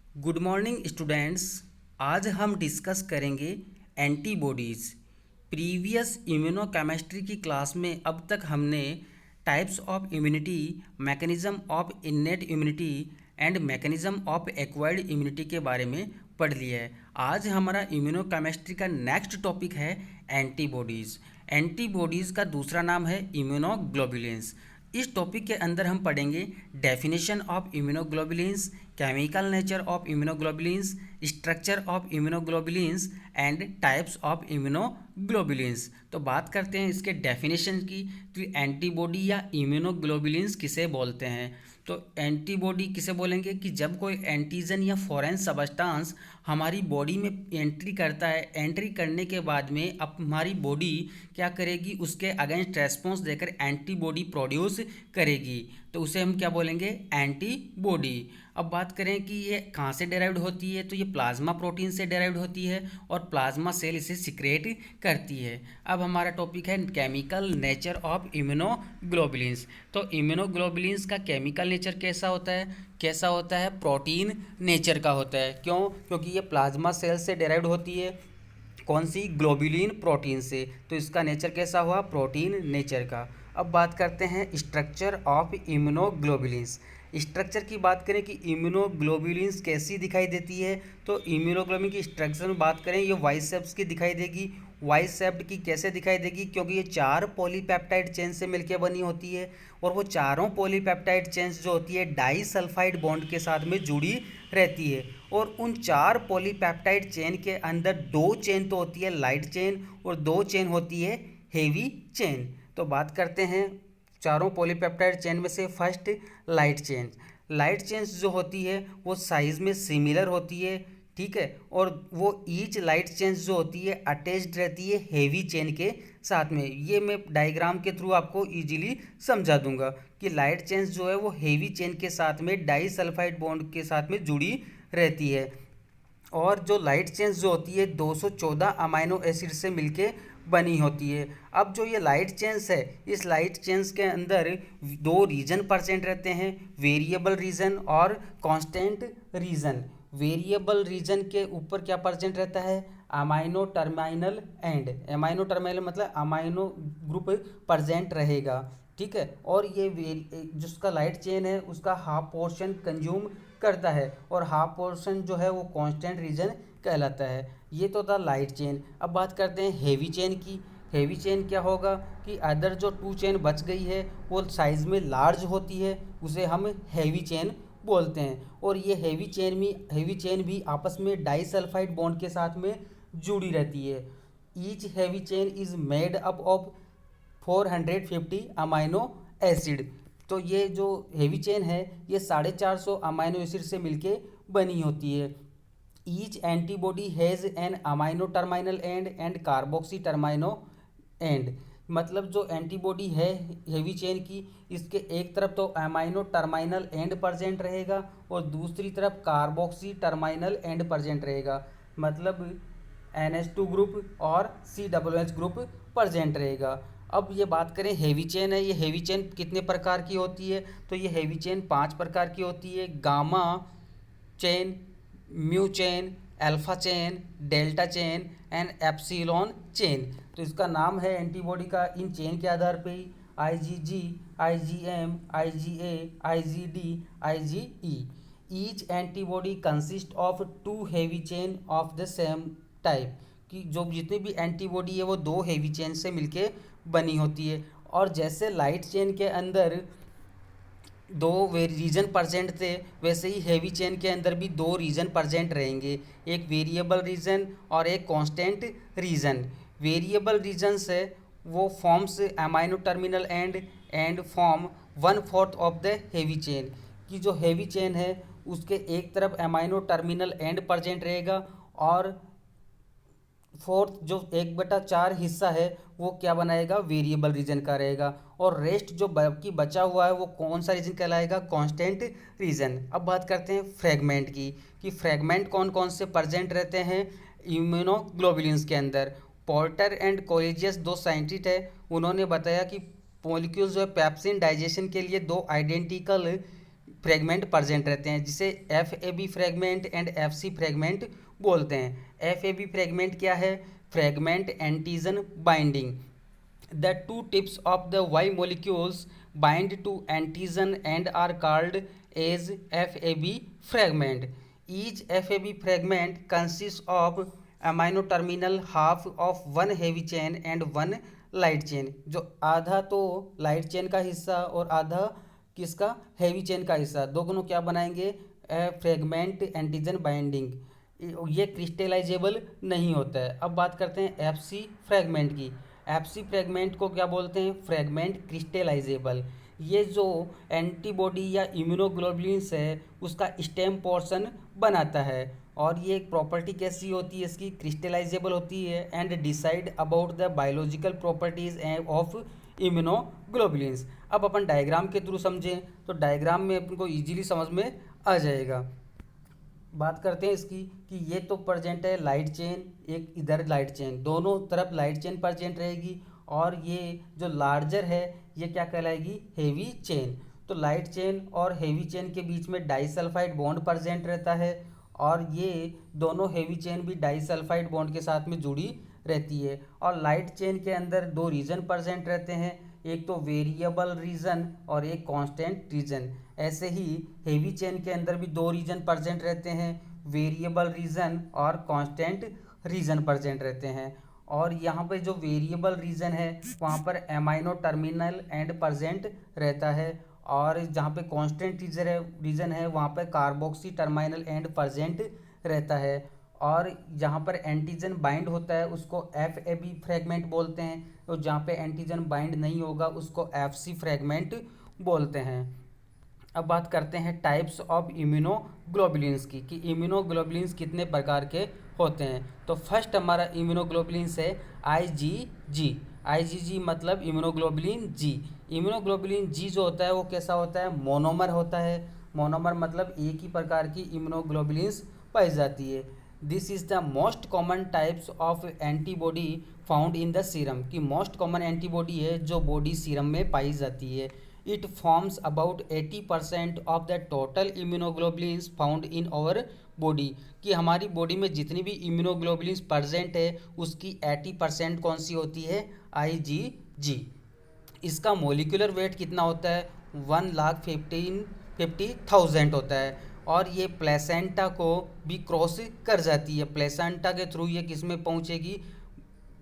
Good morning students. आज हम discuss करेंगे एंटीबॉडीज़। प्रीवियस इम्यूनोकेमिस्ट्री की क्लास में अब तक हमने types of immunity, mechanism of innate immunity and mechanism of acquired immunity के बारे में पढ़ लिया है। आज हमारा इम्यूनोकेमिस्ट्री का नेक्स्ट टॉपिक है एंटीबॉडीज़। एंटीबॉडीज़ का दूसरा नाम है इम्यूनोग्लोबुलिन्स। इस टॉपिक के अंदर हम पढ़ेंगे definition of immunoglobulins, chemical nature of immunoglobulins, structure of immunoglobulins and types of immunoglobulins. तो बात करते हैं इसके डेफिनेशन की। तो एंटीबॉडी या इम्यूनोग्लोबुलिन्स किसे बोलते हैं? तो एंटीबॉडी किसे बोलेंगे कि जब कोई एंटीजन या फॉरेन सबस्टांस हमारी बॉडी में एंट्री करता है, एंट्री करने के बाद में अब हमारी बॉडी क्या करेगी, उसके अगेंस्ट रेस्पॉन्स देकर एंटीबॉडी प्रोड्यूस करेगी, तो उसे हम क्या बोलेंगे? एंटीबॉडी। अब बात करें कि ये कहाँ से डेराइव्ड होती है, तो ये प्लाज्मा प्रोटीन से डेराइव्ड होती है और प्लाज्मा सेल इसे सिक्रेट करती है। अब हमारा टॉपिक है केमिकल नेचर ऑफ इम्यूनोग्लोबुलिन्स। तो इम्यूनोग्लोबुलिन्स का केमिकल नेचर कैसा होता है? कैसा होता है? प्रोटीन नेचर का होता है। क्यों? क्योंकि ये प्लाज्मा सेल से डेराइव्ड होती है। कौन सी? ग्लोबुलिन प्रोटीन से। तो इसका नेचर कैसा हुआ? प्रोटीन नेचर का। अब बात करते हैं स्ट्रक्चर ऑफ इम्यूनोग्लोबुलिन्स। स्ट्रक्चर की बात करें कि इम्यूनोग्लोबुलिन्स कैसी दिखाई देती है, तो इम्यूनोग्लोबुलिन की स्ट्रक्चर में बात करें, ये वाई शेप्स की दिखाई देगी। वाई शेप्ड की कैसे दिखाई देगी? क्योंकि ये 4 पॉलीपेप्टाइड चेन से मिलकर बनी होती है और वो चारों पॉलीपेप्टाइड चेन्स जो होती है डाई सल्फाइड बॉन्ड के साथ में जुड़ी रहती है। और उन 4 पॉलीपेप्टाइड चेन के अंदर 2 चेन तो होती है लाइट चेन और 2 चेन होती है हेवी चेन। तो बात करते हैं चारों पॉलीपेप्टाइड चेन में से first light chain. Light chains जो होती है वो साइज़ में सिमिलर होती है, ठीक है, और वो ईच लाइट चेन्स जो होती है अटैच्ड रहती है हेवी चेन के साथ में। ये मैं डायग्राम के थ्रू आपको इजीली समझा दूंगा कि लाइट चेन्स जो है वो हेवी चेन के साथ में डाई सल्फाइड बॉन्ड के साथ में जुड़ी रहती है। और जो लाइट चेन्स जो होती है 214 अमाइनो एसिड से मिलके बनी होती है। अब जो ये लाइट चेन्स है, इस लाइट चेन्स के अंदर 2 रीजन परसेंट रहते हैं, वेरिएबल रीजन और कांस्टेंट रीजन। वेरिएबल रीजन के ऊपर क्या परसेंट रहता है? Amino terminal and. Amino terminal मतलब अमाइनो ग्रुप परसेंट रहेगा, ठीक है। और ये जिसका लाइट चेन है उसका हाफ पोर्शन कंज्यूम करता है और हाफ पोर्शन जो है वो कांस्टेंट रीजन कहलाता है। ये तो था लाइट चेन। अब बात करते हैं हेवी चेन की। हेवी चेन क्या होगा कि अदर जो 2 चेन बच गई है वो साइज़ में लार्ज होती है, उसे हम हेवी चेन बोलते हैं। और ये हेवी चेन भी आपस में डाई सल्फाइड बॉन्ड के साथ में जुड़ी रहती है। Each heavy chain is made up of 450 amino acid. तो ये जो हेवी चेन है ये 450 अमाइनो एसिड से मिलके बनी होती है। Each antibody has an amino terminal end carboxy terminal end. मतलब जो एंटीबॉडी है हेवी चेन की, इसके एक तरफ तो अमाइनो टर्मिनल एंड प्रेजेंट रहेगा और दूसरी तरफ कार्बोक्सी टर्मिनल एंड प्रेजेंट रहेगा। मतलब NH2 ग्रुप और COOH ग्रुप प्रेजेंट रहेगा। अब ये बात करें हेवी चेन है, ये हेवी चेन कितने प्रकार की होती है? तो ये हेवी चेन 5 प्रकार की होती है। Gamma chain, mu chain, alpha chain, delta chain and epsilon chain. तो इसका नाम है एंटीबॉडी का इन चेन के आधार पे ही IgG, IgM, IgA, IgD, IgE। Each antibody consist of 2 heavy chain of the same type. कि जो जितनी भी एंटीबॉडी है वो 2 हेवी चेन से मिलके बनी होती है। और जैसे लाइट चेन के अंदर 2 रीजन परसेंट थे, वैसे ही हेवी चेन के अंदर भी 2 रीजन परसेंट रहेंगे, एक वेरिएबल रीजन और एक कांस्टेंट रीजन। वेरिएबल रीजन से वो forms amino terminal and form 1/4 of the heavy chain. की जो हेवी चेन है उसके एक तरफ अमाइनो टर्मिनल एंड प्रेजेंट रहेगा और फोर्थ जो 1/4 हिस्सा है वो क्या बनाएगा? वेरिएबल रीजन का रहेगा। और रेस्ट जो बाकी बचा हुआ है वो कौन सा रीजन कहलाएगा? Constant region. अब बात करते हैं फ्रेगमेंट की कि फ्रेगमेंट कौन कौन से प्रेजेंट रहते हैं इम्यूनोग्लोबुलिन्स के अंदर। पोर्टर एंड कोलिजियस 2 साइंटिस्ट है, उन्होंने बताया कि मॉलिक्यूल्स जो है पेप्सिन डाइजेशन के लिए 2 आइडेंटिकल फ्रेगमेंट प्रेजेंट रहते हैं, जिसे F A B fragment and F C fragment बोलते हैं। एफ ए बी फ्रेगमेंट क्या है? Fragment antigen binding. The two tips of the Y molecules bind to antigen and are called as FAB fragment. Each FAB fragment consists of amino terminal, half of one heavy chain and one light chain. जो आधा तो light chain का हिस्सा और आधा किसका? Heavy chain का हिस्सा, दोनों क्या बनाएंगे? Fragment antigen binding. ये क्रिस्टलाइजेबल नहीं होता है। अब बात करते हैं एफ सी फ्रेगमेंट की। एफ सी फ्रेगमेंट को क्या बोलते हैं? फ्रेगमेंट क्रिस्टलाइजेबल। ये जो एंटीबॉडी या इम्यूनोग्लोबुलिन्स है उसका स्टेम पोर्शन बनाता है, और ये एक प्रॉपर्टी कैसी होती है इसकी? क्रिस्टलाइजेबल होती है and decide about the biological properties of immunoglobulins. अब अपन डायग्राम के थ्रू समझें तो डायग्राम में अपन को ईजिली समझ में आ जाएगा। बात करते हैं इसकी कि ये तो प्रेजेंट है लाइट चेन, एक इधर लाइट चेन, दोनों तरफ लाइट चेन प्रेजेंट रहेगी, और ये जो लार्जर है ये क्या कहलाएगी? Heavy chain. तो लाइट चेन और हेवी चेन के बीच में डाइसल्फाइड बॉन्ड प्रेजेंट रहता है, और ये दोनों हेवी चेन भी डाइसल्फाइड बॉन्ड के साथ में जुड़ी रहती है। और लाइट चेन के अंदर दो रीजन प्रेजेंट रहते हैं, एक तो वेरिएबल रीजन और एक कांस्टेंट रीजन। ऐसे ही हेवी चेन के अंदर भी दो रीजन प्रेजेंट रहते हैं, वेरिएबल रीजन और कांस्टेंट रीजन प्रेजेंट रहते हैं। और यहाँ पे जो वेरिएबल रीजन है वहाँ पर एमाइनो टर्मिनल एंड प्रेजेंट रहता है, और जहाँ पे कांस्टेंट रीजन है वहाँ पर कार्बोक्सी टर्मिनल एंड प्रेजेंट रहता है। और जहाँ पर एंटीजन बाइंड होता है उसको एफ ए बी फ्रेगमेंट बोलते हैं, और जहाँ पे एंटीजन बाइंड नहीं होगा उसको एफ सी फ्रेगमेंट बोलते हैं। अब बात करते हैं टाइप्स ऑफ इम्यूनोग्लोबुलिन्स की, कि इम्यूनोग्लोबुलिन्स कितने प्रकार के होते हैं। तो फर्स्ट हमारा इम्यूनोग्लोबुलिन्स है आईजीजी। आईजीजी मतलब इम्यूनोग्लोबुलिन जी। इम्यूनोग्लोबुलिन जी जो होता है वो कैसा होता है? मोनोमर होता है। मोनोमर मतलब एक ही प्रकार की इम्यूनोग्लोबुलिन्स पाई जाती है। This is the most common types of antibody found in the serum, की मोस्ट कॉमन एंटीबॉडी है जो बॉडी सीरम में पाई जाती है। It forms about 80% of the total immunoglobulins found in our body, कि हमारी बॉडी में जितनी भी इम्यूनोग्लोबुलिन्स प्रेजेंट है उसकी 80% कौन सी होती है? आईजीजी। इसका मोलिकुलर वेट कितना होता है? 1,50,000 होता है, और ये प्लेसेंटा को भी क्रॉस कर जाती है। प्लेसेंटा के थ्रू ये किस में पहुँचेगी?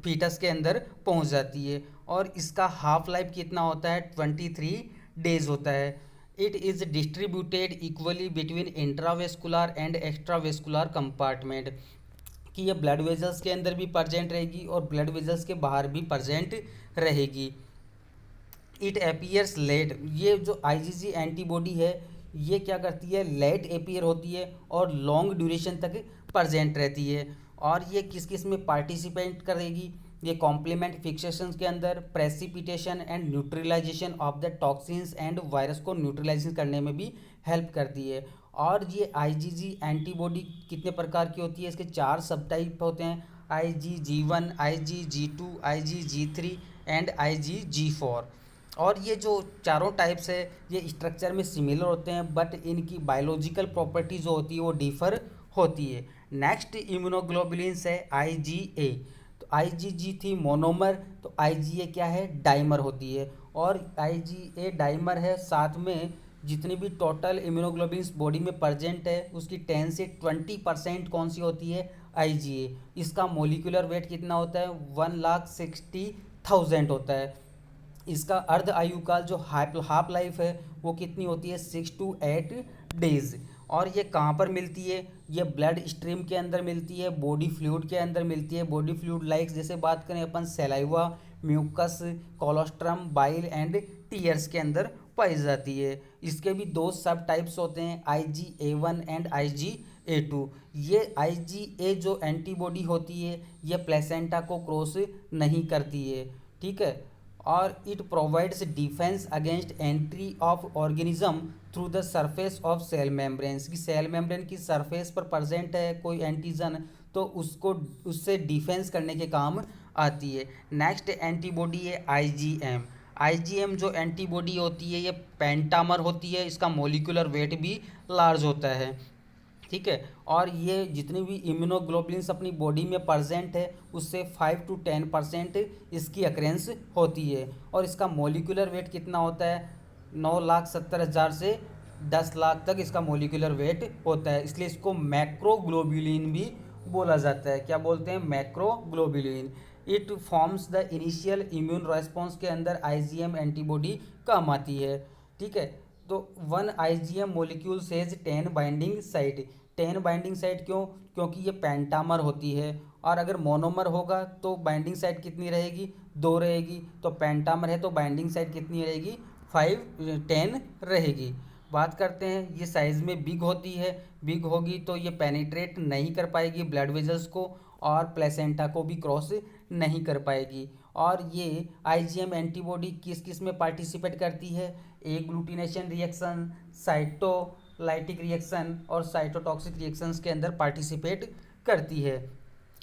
फीटस के अंदर पहुँच जाती है। और इसका हाफ लाइफ कितना होता है? 23 डेज होता है। It is distributed equally between intravascular and extravascular compartment, कि ये ब्लड वेजल्स के अंदर भी प्रेजेंट रहेगी और ब्लड वेजल्स के बाहर भी प्रेजेंट रहेगी। इट अपीयर्स लेट, ये जो आईजीजी एंटीबॉडी है ये क्या करती है? लेट अपीयर होती है और लॉन्ग ड्यूरेशन तक प्रेजेंट रहती है। और ये किस किस में पार्टिसिपेट करेगी? ये कॉम्प्लीमेंट फिक्सेशन के अंदर, precipitation and neutralisation of the toxins and virus को न्यूट्रलाइज करने में भी हेल्प करती है। और ये आईजीजी एंटीबॉडी कितने प्रकार की होती है? इसके 4 सब टाइप होते हैं, IgG1, IgG2, IgG3 and IgG4। और ये जो चारों टाइप्स है ये स्ट्रक्चर में सिमिलर होते हैं, बट इनकी बायोलॉजिकल प्रॉपर्टी जो होती है वो डिफर होती है। नेक्स्ट इम्यूनोग्लोबुलिन्स है IgA। तो IgG थी मोनोमर, तो IgA क्या है? डाइमर होती है। और IgA डाइमर है, साथ में जितनी भी टोटल इम्यूनोग्लोबुलिन्स बॉडी में प्रेजेंट है उसकी 10 से 20% कौन सी होती है? IgA। इसका मोलिकुलर वेट कितना होता है? 1,60,000 होता है। इसका अर्ध आयु काल जो हाफ लाइफ है वो कितनी होती है? 6 to 8 डेज। और ये कहाँ पर मिलती है? ये ब्लड स्ट्रीम के अंदर मिलती है, बॉडी फ्लूइड के अंदर मिलती है। बॉडी फ्लूइड लाइक जैसे बात करें अपन saliva, mucus, colostrum, bile and tears के अंदर पाई जाती है। इसके भी 2 सब टाइप्स होते हैं, IgA1 एंड IgA2। ये IgA जो एंटीबॉडी होती है ये प्लेसेंटा को क्रॉस नहीं करती है, ठीक है। और it provides defence against entry of organism through the surface of cell membranes, की सेल मेम्ब्रेन की सरफेस पर प्रेजेंट है कोई एंटीजन तो उसको उससे डिफेंस करने के काम आती है। नेक्स्ट एंटीबॉडी है IgM। आईजीएम जो एंटीबॉडी होती है ये पेंटामर होती है, इसका मोलिकुलर वेट भी लार्ज होता है, ठीक है। और ये जितनी भी इम्यूनोग्लोबुलिन्स अपनी बॉडी में प्रेजेंट है उससे 5 to 10% इसकी अक्रेंस होती है। और इसका मोलिकुलर वेट कितना होता है, 9,70,000 से 10 लाख तक इसका मोलिकुलर वेट होता है, इसलिए इसको मैक्रोग्लोबुलिन भी बोला जाता है। क्या बोलते हैं, macroglobulin. It forms the initial immune response के अंदर आईजीएम एंटीबॉडी काम आती है, ठीक है। तो one IgM molecule says 10 binding site. 10 binding site क्यों, क्योंकि ये पेंटामर होती है, और अगर मोनोमर होगा तो बाइंडिंग साइट कितनी रहेगी, 2 रहेगी। तो पेंटामर है तो बाइंडिंग साइट कितनी रहेगी, 10 रहेगी। बात करते हैं, ये साइज़ में बिग होती है, बिग होगी तो ये पेनिट्रेट नहीं कर पाएगी ब्लड वेजल्स को और प्लेसेंटा को भी क्रॉस नहीं कर पाएगी। और ये आईजीएम एंटीबॉडी किस किस में पार्टिसिपेट करती है, एग्लूटिनेशन रिएक्शन, साइटोलाइटिक रिएक्शन और साइटोटॉक्सिक रिएक्शंस के अंदर पार्टिसिपेट करती है।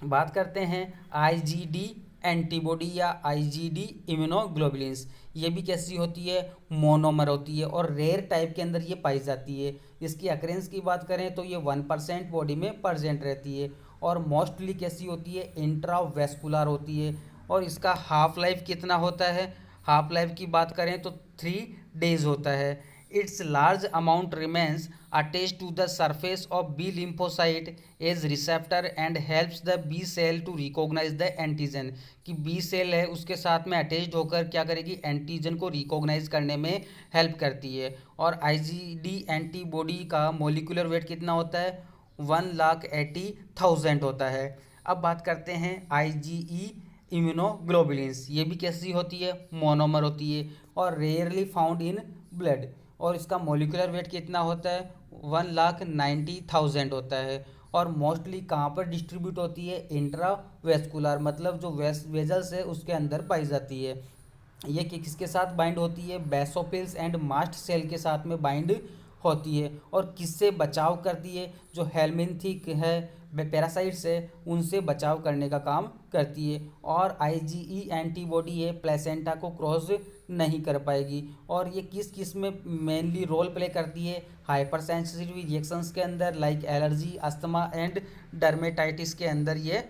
बात करते हैं आईजीडी एंटीबॉडी या आईजीडी इम्यूनोग्लोबुलिन्स। ये भी कैसी होती है, मोनोमर होती है और रेयर टाइप के अंदर ये पाई जाती है। इसकी अक्रेंस की बात करें तो ये 1% बॉडी में प्रेजेंट रहती है और मोस्टली कैसी होती है, इंट्रावेस्कुलर होती है। और इसका हाफ लाइफ कितना होता है, हाफ लाइफ की बात करें तो 3 days होता है। Its large amount remains attached to the surface of B lymphocyte as receptor and helps the B cell to recognise the antigen. कि बी सेल है उसके साथ में अटैच्ड होकर क्या करेगी, एंटीजन को रिकॉग्नाइज करने में हेल्प करती है। और आईजीडी एंटीबॉडी का मोलिकुलर वेट कितना होता है, 1,80,000 होता है। अब बात करते हैं आईजीई इम्यूनोग्लोबुलिन्स। ये भी कैसी होती है, मोनोमर होती है और रेयरली फाउंड इन ब्लड। और इसका मोलिकुलर वेट कितना होता है, 1,90,000 होता है। और मोस्टली कहाँ पर डिस्ट्रीब्यूट होती है, इंट्रावेस्कुलर, मतलब जो वेजल्स है उसके अंदर पाई जाती है। ये किसके साथ बाइंड होती है, बेसोफिल्स एंड मास्ट सेल के साथ में बाइंड होती है। और किससे बचाव करती है, जो हेलमिंथिक है, पैरासाइट्स है, उनसे बचाव करने का काम करती है। और आईजीई एंटीबॉडी है प्लेसेंटा को क्रॉस नहीं कर पाएगी। और ये किस किस में मेनली रोल प्ले करती है, हाइपर सेंसिटिव रिएक्शंस के अंदर, like allergy, asthma and dermatitis के अंदर ये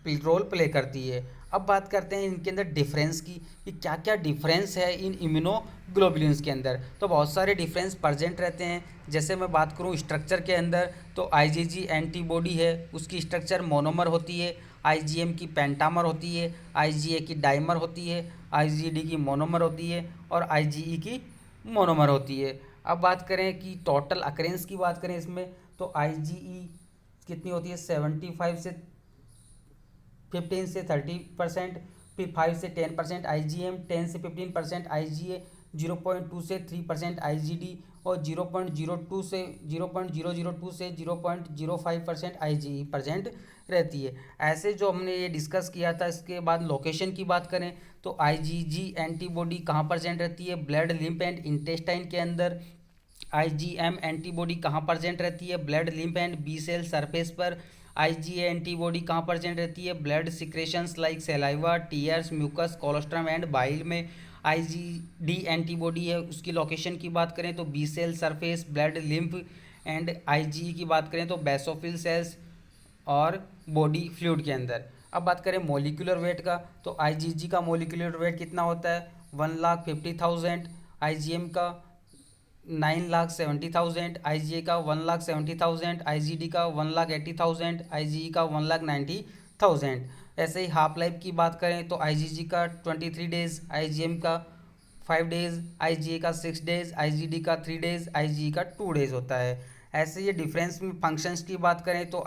रोल प्ले करती है। अब बात करते हैं इनके अंदर डिफरेंस की, कि क्या क्या डिफरेंस है इन इम्यूनोग्लोबुलिन्स के अंदर। तो बहुत सारे डिफरेंस प्रेजेंट रहते हैं। जैसे मैं बात करूं स्ट्रक्चर के अंदर, तो आईजीजी एंटीबॉडी है उसकी स्ट्रक्चर मोनोमर होती है, आईजीएम की पेंटामर होती है, आईजीए की डाइमर होती है, आईजीडी की मोनोमर होती है और आईजीई की मोनोमर होती है। अब बात करें कि टोटल अकरेंस की बात करें इसमें, तो आईजीई कितनी होती है, 75 से 15 से 30%, फिर 5 से 10% आईजीएम, 10 से 15% आईजीए, 0.2 से 3% आईजीडी और 0.02 से 0.002 से 0.05% आईजीई रहती है। ऐसे जो हमने ये डिस्कस किया था, इसके बाद लोकेशन की बात करें तो आईजीजी एंटीबॉडी कहाँ प्रेजेंट रहती है, ब्लड, लिम्फ एंड इंटेस्टाइन के अंदर। आईजीएम एंटीबॉडी कहाँ प्रेजेंट रहती है, blood, lymph and B cell surface पर। आईजीए एंटीबॉडी कहाँ प्रेजेंट रहती है, blood secretions like saliva, tears, mucus, colostrum and bile में। आईजीडी एंटीबॉडी है उसकी लोकेशन की बात करें तो B cell surface, blood, lymph and IgE की बात करें तो बेसोफिल सेल्स और बॉडी फ्लूइड के अंदर। अब बात करें मोलिकुलर वेट का, तो आईजीजी का मोलिकुलर वेट कितना होता है, 1,50,000, आईजीएम का 9,70,000, आईजीए का 1,70,000, आईजीडी का 1,80,000, आईजीई का 1,90,000। ऐसे ही हाफ लाइफ की बात करें तो आईजीजी का 23 डेज, आईजीएम का 5 डेज, आईजीए का 6 डेज, आईजीडी का 3 डेज, आईजीई का 2 डेज होता है। ऐसे ये डिफरेंस में फंक्शंस की बात करें तो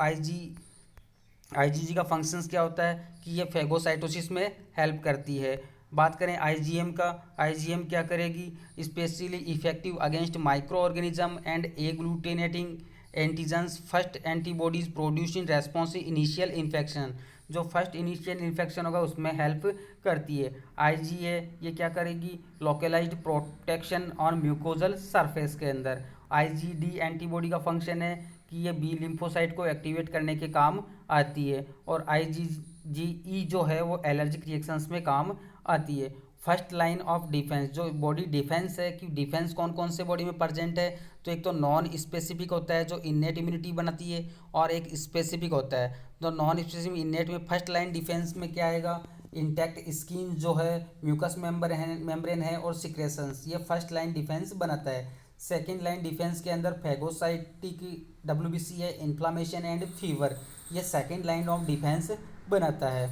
आईजीजी का फंक्शंस क्या होता है कि ये फेगोसाइटोसिस में हेल्प करती है। बात करें आईजीएम का, आईजीएम क्या करेगी, specially effective against micro organism and agglutinating antigens, first antibodies produce in response initial infection. जो फर्स्ट इनिशियल इन्फेक्शन होगा उसमें हेल्प करती है। आईजीए ये क्या करेगी, localised protection on mucosal surface के अंदर। आईजीडी एंटीबॉडी का फंक्शन है कि ये बी लिम्फोसाइट को एक्टिवेट करने के काम आती है। और आईजीई जो है वो एलर्जिक रिएक्शंस में काम आती है। फर्स्ट लाइन ऑफ डिफेंस, जो बॉडी डिफेंस है कि डिफेंस कौन कौन से बॉडी में प्रेजेंट है, तो एक तो नॉन स्पेसिफिक होता है जो इन्नेट इम्यूनिटी बनाती है, और एक स्पेसिफिक होता है। तो नॉन स्पेसिफिक इन्नेट में फर्स्ट लाइन डिफेंस में क्या आएगा, इंटैक्ट स्किन जो है, म्यूकस मेम्ब्रेन है और सिक्रेशंस, ये फर्स्ट लाइन डिफेंस बनाता है। सेकेंड लाइन डिफेंस के अंदर फैगोसाइटिक WBC है, इन्फ्लामेशन एंड फीवर, ये सेकेंड लाइन ऑफ डिफेंस बनाता है।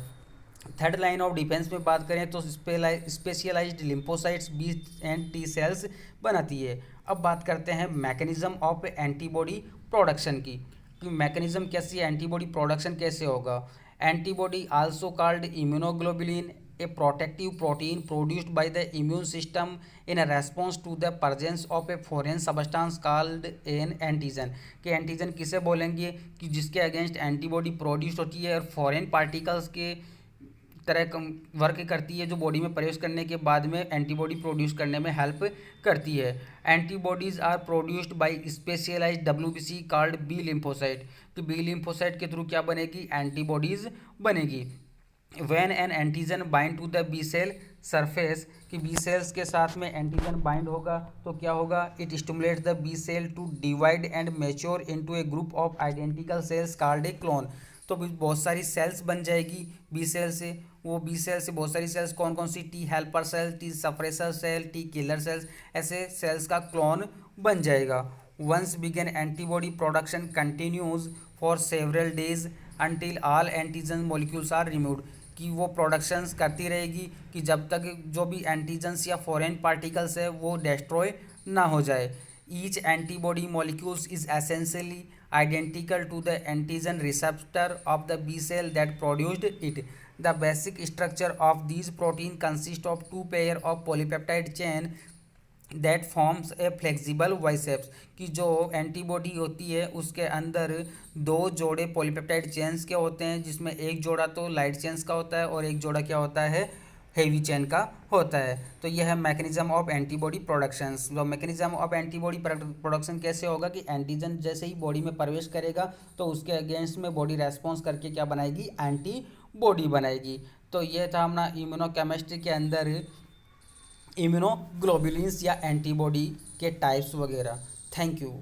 थर्ड लाइन ऑफ डिफेंस में बात करें तो specialised lymphocytes B and T cells बनाती है। अब बात करते हैं मैकेनिज्म ऑफ एंटीबॉडी प्रोडक्शन की, कि मैकेनिज्म कैसी है, एंटीबॉडी प्रोडक्शन कैसे होगा। Antibody also called immunoglobulin, a protective protein produced by the immune system in response to the presence of a foreign substance called an antigen. कि antigen किसे बोलेंगे, कि जिसके अगेंस्ट एंटीबॉडी प्रोड्यूस होती है और फॉरेन पार्टिकल्स के तरह वर्क करती है, जो बॉडी में प्रवेश करने के बाद में एंटीबॉडी प्रोड्यूस करने में हेल्प करती है। Antibodies are produced by specialised WBC called B lymphocyte, कि बी लिम्फोसाइट के थ्रू क्या बनेगी, एंटीबॉडीज बनेगी। When an antigen bind to the B cell surface, कि बी सेल्स के साथ में एंटीजन बाइंड होगा तो क्या होगा, it stimulates the B cell to divide and mature into a group of identical cells called a clone. तो बहुत सारी सेल्स बन जाएगी बी सेल से, वो बी सेल से बहुत सारी सेल्स कौन कौन सी, T helper cell, T suppressor cell, T killer cells, ऐसे सेल्स का क्लोन बन जाएगा। Once begun antibody production continues for several days until all antigen molecules are removed, कि वो प्रोडक्शंस करती रहेगी कि जब तक जो भी एंटीजन्स या फॉरेन पार्टिकल्स है वो डिस्ट्रॉय ना हो जाए। Each antibody molecules is essentially identical to the antigen receptor of the B cell that produced it. The basic structure of these protein consists of two pair of polypeptide chain that forms a flexible biceps, कि जो antibody होती है उसके अंदर दो जोड़े polypeptide chains के होते हैं, जिसमें एक जोड़ा तो लाइट चेन्स का होता है और एक जोड़ा क्या होता है, हेवी चेन का होता है। तो यह है मैकेनिज्म ऑफ एंटीबॉडी प्रोडक्शंस। तो मैकेनिज्म ऑफ एंटीबॉडी प्रोडक्शन कैसे होगा, कि एंटीजन जैसे ही बॉडी में प्रवेश करेगा तो उसके अगेंस्ट में बॉडी रेस्पॉन्स करके क्या बनाएगी, एंटीबॉडी बनाएगी। तो यह था अपना इम्यूनोकेमिस्ट्री के अंदर इम्यूनोग्लोबुलिन्स या एंटीबॉडी के टाइप्स वगैरह। Thank you.